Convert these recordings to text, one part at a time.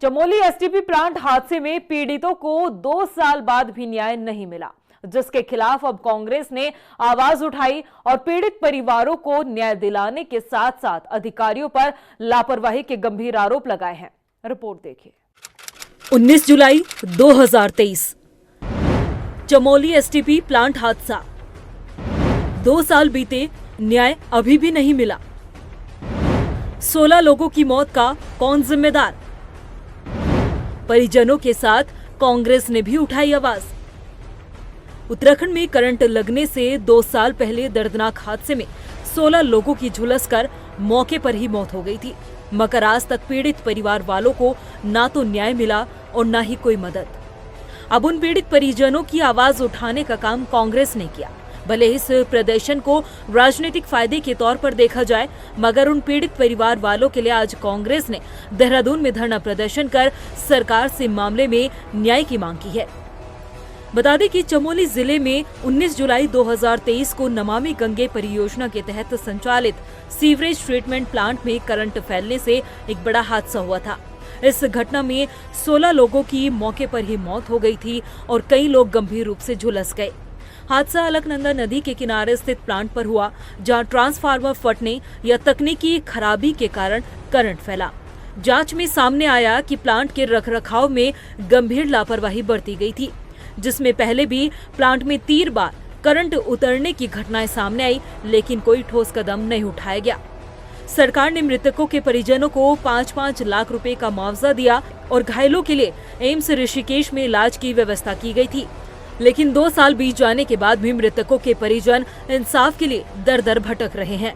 Chamoli STP plant हादसे में पीड़ितों को 2 साल बाद भी न्याय नहीं मिला, जिसके खिलाफ अब कांग्रेस ने आवाज उठाई और पीड़ित परिवारों को न्याय दिलाने के साथ साथ अधिकारियों पर लापरवाही के गंभीर आरोप लगाए हैं। रिपोर्ट देखिए। 19 जुलाई 2023 चमोली एसटीपी प्लांट हादसा। 2 साल बीते, न्याय अभी भी नहीं मिला। 16 लोगों की मौत का कौन जिम्मेदार? परिजनों के साथ कांग्रेस ने भी उठाई आवाज। उत्तराखंड में करंट लगने से 2 साल पहले दर्दनाक हादसे में 16 लोगों की झुलसकर मौके पर ही मौत हो गई थी, मगर आज तक पीड़ित परिवार वालों को ना तो न्याय मिला और ना ही कोई मदद। अब उन पीड़ित परिजनों की आवाज उठाने का काम कांग्रेस ने किया। भले इस प्रदर्शन को राजनीतिक फायदे के तौर पर देखा जाए, मगर उन पीड़ित परिवार वालों के लिए आज कांग्रेस ने देहरादून में धरना प्रदर्शन कर सरकार से मामले में न्याय की मांग की है। बता दें कि चमोली जिले में 19 जुलाई 2023 को नमामि गंगे परियोजना के तहत संचालित सीवरेज ट्रीटमेंट प्लांट में करंट फैलने से एक बड़ा हादसा हुआ था। इस घटना में 16 लोगों की मौके पर ही मौत हो गई थी और कई लोग गंभीर रूप से झुलस गए। हादसा अलकनंदा नदी के किनारे स्थित प्लांट पर हुआ, जहां ट्रांसफार्मर फटने या तकनीकी खराबी के कारण करंट फैला। जांच में सामने आया कि प्लांट के रखरखाव में गंभीर लापरवाही बरती गई थी, जिसमें पहले भी प्लांट में 3 बार करंट उतरने की घटनाएं सामने आई, लेकिन कोई ठोस कदम नहीं उठाया गया। सरकार ने मृतकों के परिजनों को 5-5 लाख रुपए का मुआवजा दिया और घायलों के लिए एम्स ऋषिकेश में इलाज की व्यवस्था की गई थी, लेकिन 2 साल बीत जाने के बाद भी मृतकों के परिजन इंसाफ के लिए दर-दर भटक रहे हैं।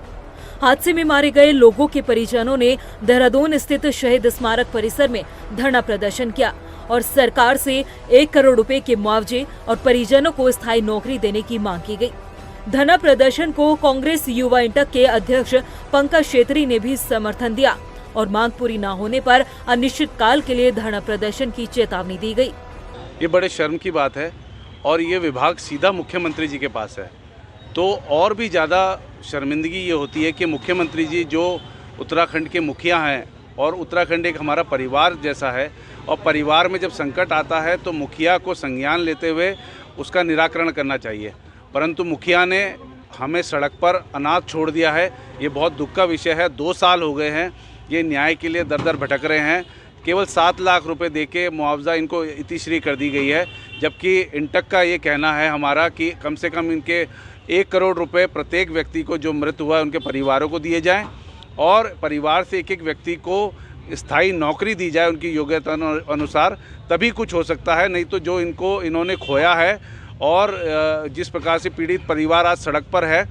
हादसे में मारे गए लोगों के परिजनों ने देहरादून स्थित शहीद स्मारक परिसर में धरना प्रदर्शन किया और सरकार से 1 करोड़ रुपए के मुआवजे और परिजनों को स्थायी नौकरी देने की मांग की गई। धरना प्रदर्शन को कांग्रेस युवा इंटक के अध्यक्ष पंकज छेत्री ने भी समर्थन दिया और मांग पूरी न होने पर अनिश्चितकाल के लिए धरना प्रदर्शन की चेतावनी दी गई। ये बड़े शर्म की बात है और ये विभाग सीधा मुख्यमंत्री जी के पास है, तो और भी ज़्यादा शर्मिंदगी ये होती है कि मुख्यमंत्री जी जो उत्तराखंड के मुखिया हैं और उत्तराखंड एक हमारा परिवार जैसा है, और परिवार में जब संकट आता है तो मुखिया को संज्ञान लेते हुए उसका निराकरण करना चाहिए, परंतु मुखिया ने हमें सड़क पर अनाथ छोड़ दिया है। ये बहुत दुख का विषय है। 2 साल हो गए हैं ये न्याय के लिए दर दर भटक रहे हैं। केवल 7 लाख रुपए देके मुआवजा इनको इतिश्री कर दी गई है, जबकि इंटक का ये कहना है हमारा कि कम से कम इनके 1 करोड़ रुपए प्रत्येक व्यक्ति को जो मृत हुआ है उनके परिवारों को दिए जाएं और परिवार से एक व्यक्ति को स्थायी नौकरी दी जाए उनकी योग्यता अनुसार, तभी कुछ हो सकता है। नहीं तो जो इन्होंने खोया है और जिस प्रकार से पीड़ित परिवार आज सड़क पर है,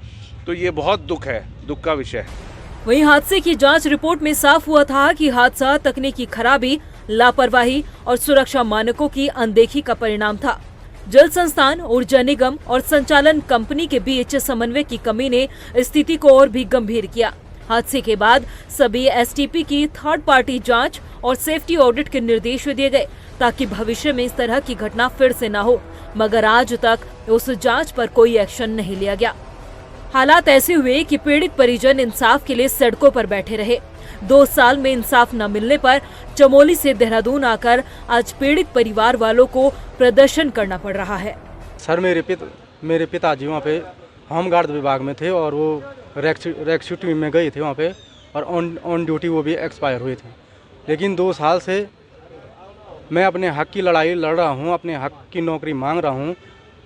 तो ये बहुत दुख का विषय है। वहीं हादसे की जांच रिपोर्ट में साफ हुआ था कि हादसा तकनीकी खराबी, लापरवाही और सुरक्षा मानकों की अनदेखी का परिणाम था। जल संस्थान, ऊर्जा निगम और संचालन कंपनी के बीच समन्वय की कमी ने स्थिति को और भी गंभीर किया। हादसे के बाद सभी एसटीपी की थर्ड पार्टी जांच और सेफ्टी ऑडिट के निर्देश दिए गए ताकि भविष्य में इस तरह की घटना फिर से न हो, मगर आज तक उस जांच पर कोई एक्शन नहीं लिया गया। हालात ऐसे हुए कि पीड़ित परिजन इंसाफ के लिए सड़कों पर बैठे रहे। 2 साल में इंसाफ न मिलने पर चमोली से देहरादून आकर आज पीड़ित परिवार वालों को प्रदर्शन करना पड़ रहा है। सर, मेरे पिताजी वहाँ पे होमगार्ड विभाग में थे और वो रेस्क्यू में गए थे वहाँ पे, और ऑन ड्यूटी वो भी एक्सपायर हुए थे। लेकिन 2 साल से मैं अपने हक की लड़ाई लड़ रहा हूँ, अपने हक की नौकरी मांग रहा हूँ,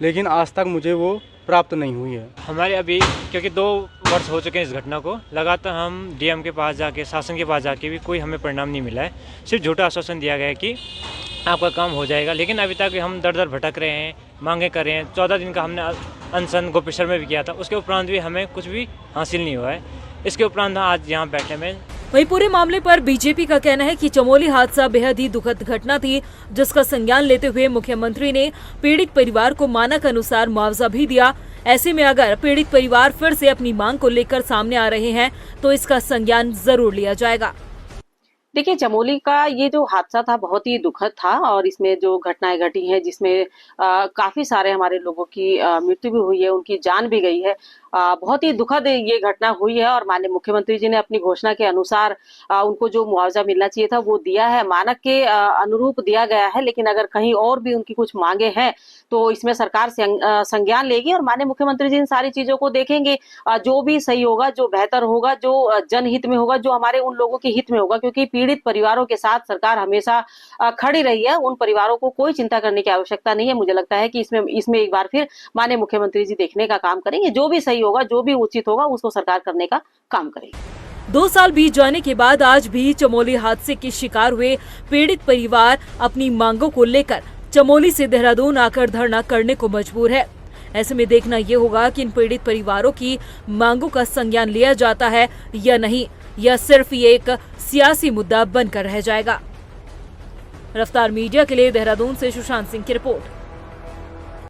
लेकिन आज तक मुझे वो प्राप्त नहीं हुई है। हमारे अभी क्योंकि 2 वर्ष हो चुके हैं इस घटना को, लगातार हम डीएम के पास जाके, शासन के पास जाके भी कोई हमें परिणाम नहीं मिला है। सिर्फ झूठा आश्वासन दिया गया है कि आपका काम हो जाएगा, लेकिन अभी तक हम दर दर भटक रहे हैं, मांगे कर रहे हैं। 14 दिन का हमने अनशन गोपेश्वर में भी किया था, उसके उपरांत भी हमें कुछ भी हासिल नहीं हुआ है। इसके उपरांत आज यहाँ बैठे में। वहीं पूरे मामले पर बीजेपी का कहना है कि चमोली हादसा बेहद ही दुखद घटना थी, जिसका संज्ञान लेते हुए मुख्यमंत्री ने पीड़ित परिवार को मानक अनुसार मुआवजा भी दिया। ऐसे में अगर पीड़ित परिवार फिर से अपनी मांग को लेकर सामने आ रहे हैं तो इसका संज्ञान जरूर लिया जाएगा। देखिए, चमोली का ये जो हादसा था बहुत ही दुखद था और इसमें जो घटनाएं घटी हैं जिसमें काफी सारे हमारे लोगों की मृत्यु भी हुई है, उनकी जान भी गई है। बहुत ही दुखद ये घटना हुई है और माननीय मुख्यमंत्री जी ने अपनी घोषणा के अनुसार उनको जो मुआवजा मिलना चाहिए था वो दिया है, मानक के अनुरूप दिया गया है। लेकिन अगर कहीं और भी उनकी कुछ मांगे हैं तो इसमें सरकार संज्ञान लेगी और माननीय मुख्यमंत्री जी इन सारी चीजों को देखेंगे। जो भी सही होगा, जो बेहतर होगा, जो जनहित में होगा, जो हमारे उन लोगों के हित में होगा, क्योंकि पीड़ित परिवारों के साथ सरकार हमेशा खड़ी रही है। उन परिवारों को कोई चिंता करने की आवश्यकता नहीं है। मुझे लगता है कि इसमें एक बार फिर माननीय मुख्यमंत्री जी देखने का काम करेंगे। जो भी सही होगा, जो भी उचित होगा, उसको सरकार करने का काम करेगी। 2 साल बीत जाने के बाद आज भी चमोली हादसे के शिकार हुए पीड़ित परिवार अपनी मांगों को लेकर चमोली से देहरादून आकर धरना करने को मजबूर है। ऐसे में देखना ये होगा कि इन पीड़ित परिवारों की मांगों का संज्ञान लिया जाता है या नहीं, या सिर्फ ये एक सियासी मुद्दा बनकर रह जाएगा। रफ्तार मीडिया के लिए देहरादून से सुशांत सिंह की रिपोर्ट।